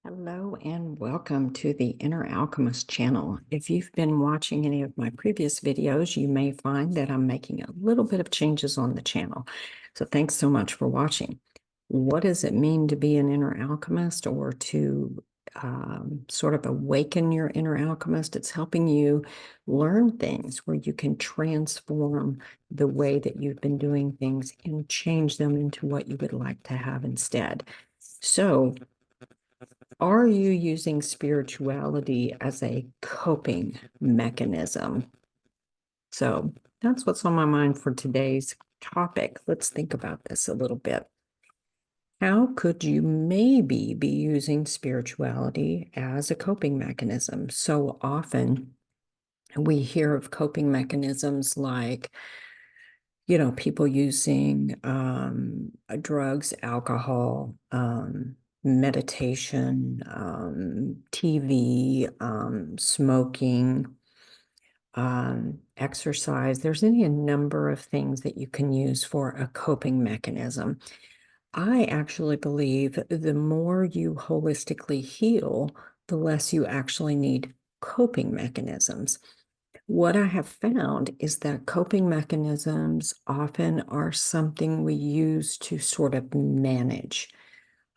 Hello and welcome to the Inner Alchemist channel. If you've been watching any of my previous videos, you may find that I'm making a little bit of changes on the channel. So thanks so much for watching. What does it mean to be an inner alchemist or to sort of awaken your inner alchemist? It's helping you learn things where you can transform the way that you've been doing things and change them into what you would like to have instead. So are you using spirituality as a coping mechanism? So that's what's on my mind for today's topic. Let's think about this a little bit. How could you maybe be using spirituality as a coping mechanism? So often we hear of coping mechanisms like, people using drugs, alcohol, meditation, TV, smoking, exercise. There's any a number of things that you can use for a coping mechanism. I actually believe the more you holistically heal, the less you actually need coping mechanisms. What I have found is that coping mechanisms often are something we use to sort of manage.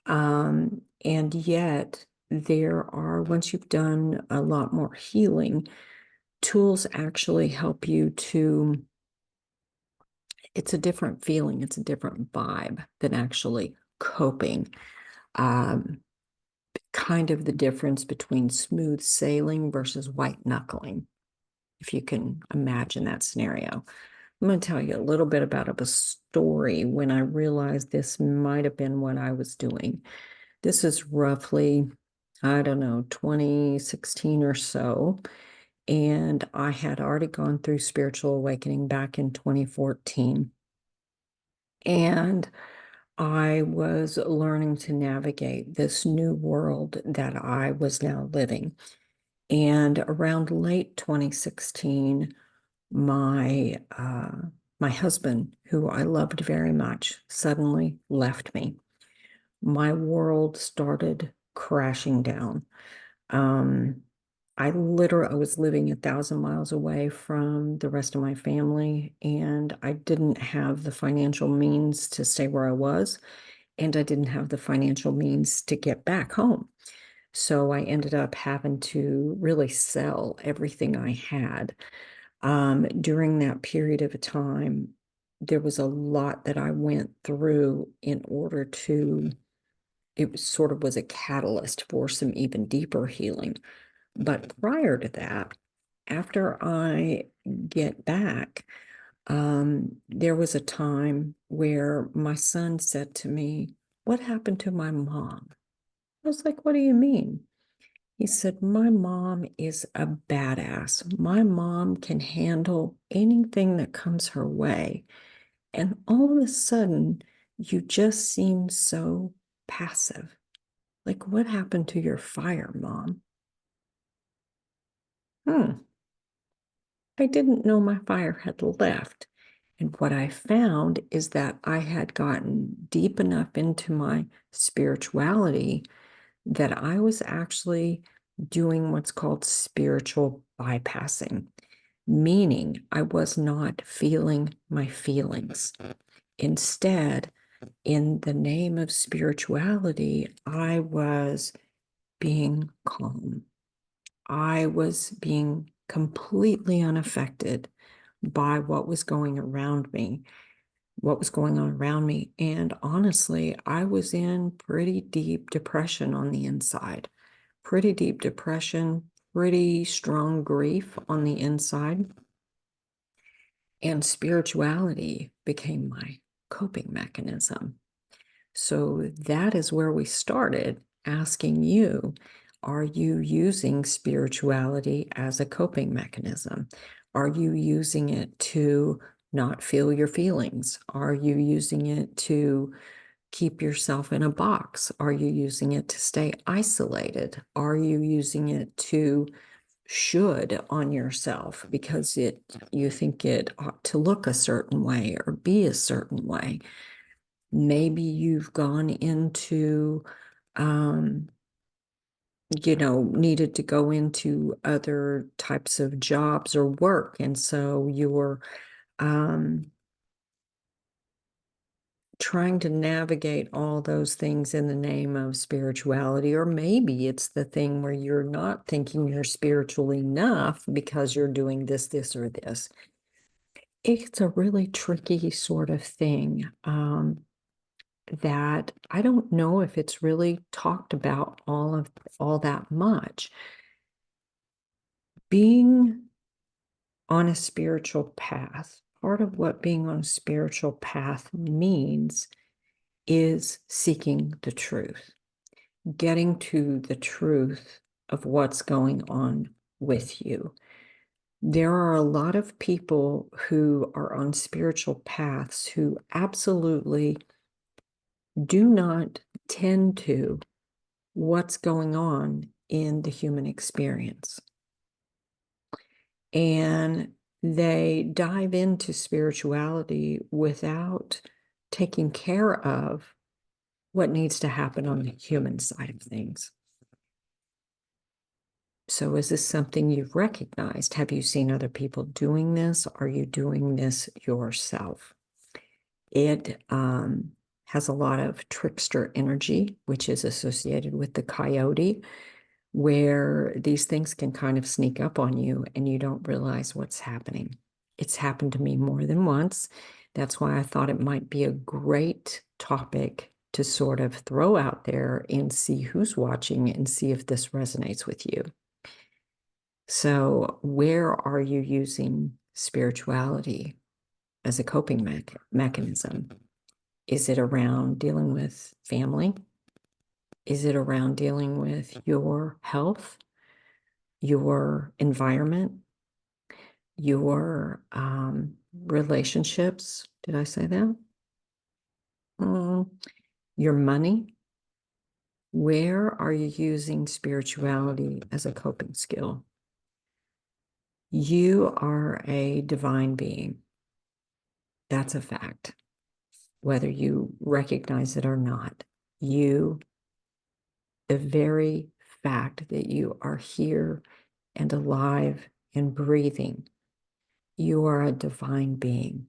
And yet, there are, once you've done a lot more healing, tools actually help you to, it's a different feeling, it's a different vibe than actually coping. Um, Kind of the difference between smooth sailing versus white knuckling, if you can imagine that scenario. I'm going to tell you a little bit about a story when I realized this might have been what I was doing. This is roughly, I don't know, 2016 or so. And I had already gone through spiritual awakening back in 2014. And I was learning to navigate this new world that I was now living. And around late 2016, my husband, who I loved very much, suddenly left me. My world started crashing down. Um, I was living 1,000 miles away from the rest of my family, and I didn't have the financial means to stay where I was, and I didn't have the financial means to get back home. So I ended up having to really sell everything I had. During that period of time, there was a lot that I went through in order to, it was sort of was a catalyst for some even deeper healing. But prior to that, after I get back, there was a time where my son said to me, "What happened to my mom?" I was like, "What do you mean?" He said, "My mom is a badass. My mom can handle anything that comes her way. And all of a sudden, you just seem so passive. Like, what happened to your fire, Mom?" Hmm. I didn't know my fire had left. And what I found is that I had gotten deep enough into my spirituality that I was actually doing what's called spiritual bypassing, meaning I was not feeling my feelings. Instead, in the name of spirituality, I was being calm. I was being completely unaffected by what was going around me, what was going on around me. And honestly, I was in pretty deep depression on the inside, pretty deep depression, pretty strong grief on the inside. And spirituality became my coping mechanism. So that is where we started asking you, are you using spirituality as a coping mechanism? Are you using it to not feel your feelings? Are you using it to keep yourself in a box? Are you using it to stay isolated? Are you using it to should on yourself because you think it ought to look a certain way or be a certain way? Maybe you've gone into um, needed to go into other types of jobs or work. And so you were trying to navigate all those things in the name of spirituality, or maybe it's the thing where you're not thinking you're spiritual enough because you're doing this, this, or this. It's a really tricky sort of thing that I don't know if it's really talked about all that much. Being on a spiritual path, part of what being on a spiritual path means is seeking the truth, getting to the truth of what's going on with you. There are a lot of people who are on spiritual paths who absolutely do not tend to what's going on in the human experience. And they dive into spirituality without taking care of what needs to happen on the human side of things. So is this something you've recognized? Have you seen other people doing this? Are you doing this yourself? It has a lot of trickster energy, which is associated with the coyote, where these things can kind of sneak up on you and you don't realize what's happening. It's happened to me more than once. That's why I thought it might be a great topic to sort of throw out there and see who's watching and see if this resonates with you. So, where are you using spirituality as a coping mechanism? Is it around dealing with family? Is it around dealing with your health, your environment, your relationships? Did I say that? Your money? Where are you using spirituality as a coping skill? You are a divine being. That's a fact, whether you recognize it or not. The very fact that you are here and alive and breathing, you are a divine being.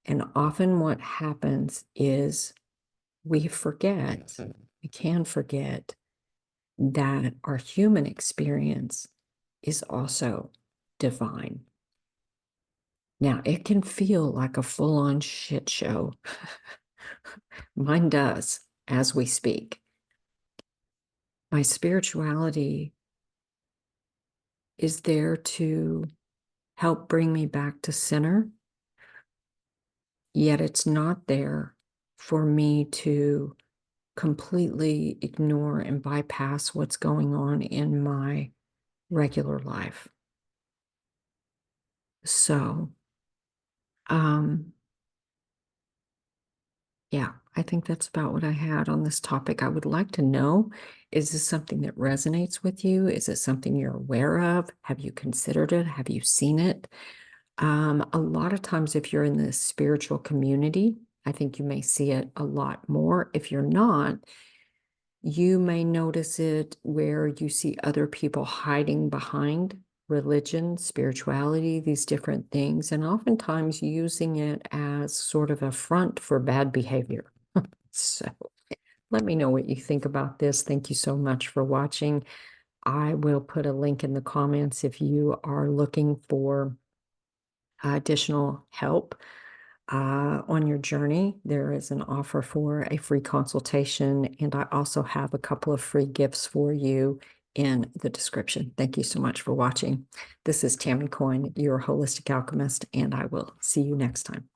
And often what happens is we can forget that our human experience is also divine. Now, it can feel like a full-on shit show. Mine does, as we speak. My spirituality is there to help bring me back to center, yet it's not there for me to completely ignore and bypass what's going on in my regular life. So, yeah, I think that's about what I had on this topic. I would like to know, is this something that resonates with you? Is it something you're aware of? Have you considered it? Have you seen it? A lot of times, if you're in the spiritual community, I think you may see it a lot more. If you're not, you may notice it where you see other people hiding behind religion, spirituality, these different things, and oftentimes using it as sort of a front for bad behavior. So let me know what you think about this. Thank you so much for watching. I will put a link in the comments if you are looking for additional help on your journey. There is an offer for a free consultation, and I also have a couple of free gifts for you in the description. Thank you so much for watching. This is Tammy Coyne, your holistic alchemist, and I will see you next time.